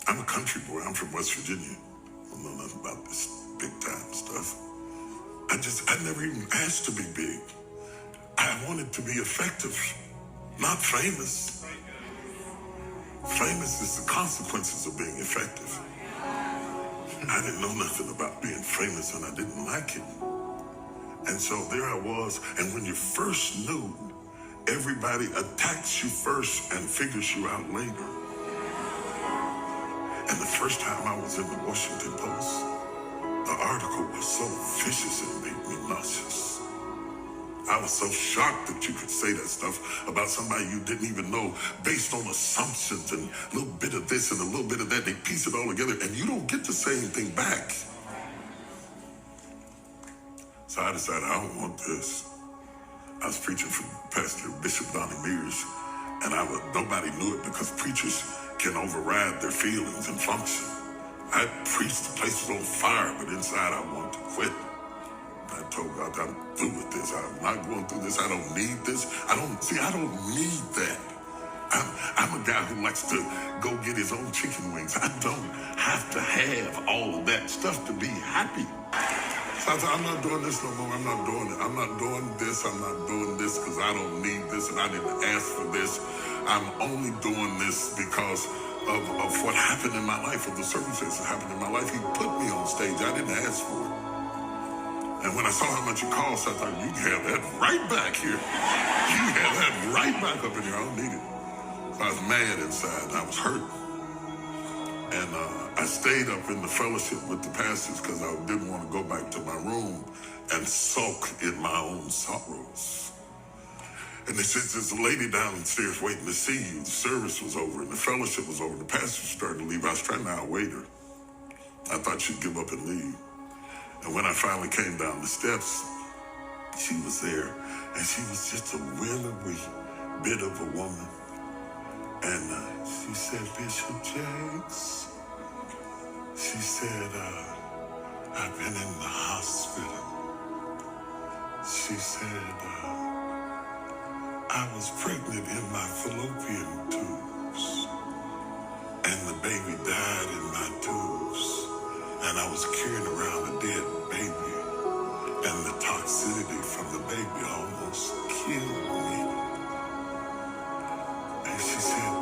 I'm a country boy. I'm from West Virginia. I don't know nothing about this big time stuff. I never even asked to be big. I wanted to be effective, not famous. Famous is the consequences of being effective. I didn't know nothing about being famous and I didn't like it. And so there I was, and when you first knew, everybody attacks you first and figures you out later. And the first time I was in the Washington Post, the article was so vicious it made me nauseous. I was so shocked that you could say that stuff about somebody you didn't even know based on assumptions and a little bit of this and a little bit of that. They piece it all together and you don't get to say anything back. So I decided I don't want this. I was preaching for Pastor Bishop Donnie Mears, and nobody knew it because preachers can override their feelings and function. I preached, the place was on fire, but inside I wanted to quit. I told God, I'm through with this. I'm not going through this. I don't need this. I don't need that. I'm a guy who likes to go get his own chicken wings. I don't have to have all of that stuff to be happy. So I said, I'm not doing this no more. I'm not doing it. I'm not doing this. I'm not doing this because I don't need this and I didn't ask for this. I'm only doing this because of what happened in my life, of the circumstances that happened in my life. He put me on stage. I didn't ask for it. And when I saw how much it cost, I thought, you can have that right back here. You can have that right back up in here. I don't need it. So I was mad inside and I was hurt. And I stayed up in the fellowship with the pastors because I didn't want to go back to my room and sulk in my own sorrows. And they said, there's a lady downstairs waiting to see you. The service was over and the fellowship was over. The pastor started to leave. I was trying to outwait her. I thought she'd give up and leave. And when I finally came down the steps, she was there. And she was just a willowy bit of a woman. And she said, Bishop Jakes, she said, I've been in the hospital. She said, I was pregnant in my fallopian tubes, and the baby died in my tubes, and I was carrying around a dead baby, and the toxicity from the baby almost killed me. And she said,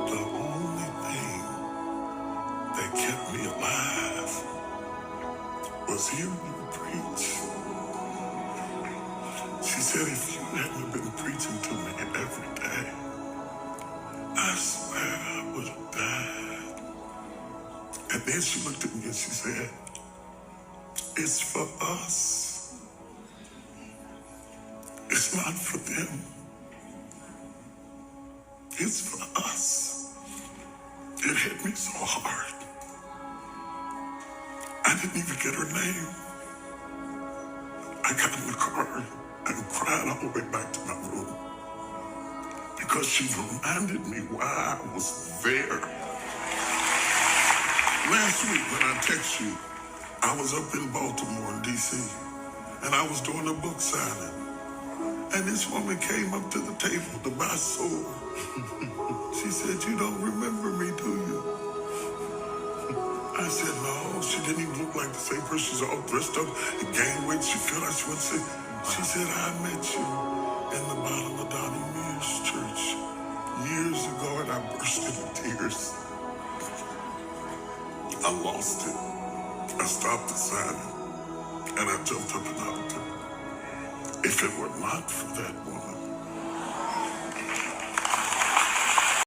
the only thing that kept me alive was hearing you preach. She said, if you hadn't been preaching to me every day, I swear I would have died. And then she looked at me and she said, it's for us. It's not for them. It's for us. It hit me so hard. I didn't even get her name. I got in the car and cried all the way back to my room because she reminded me why I was there. Last week when I texted you, I was up in Baltimore in D.C. and I was doing a book signing. And this woman came up to the table to buy sword. She said, you don't remember me, do you? I said, no. She didn't even look like the same person. She's all dressed up and gained weight. She felt like she wouldn't say. She said, I met you in the bottom of Donnie Mears church years ago, and I burst into tears. I lost it. I stopped the signing, and I jumped up and out. If it were not for that woman,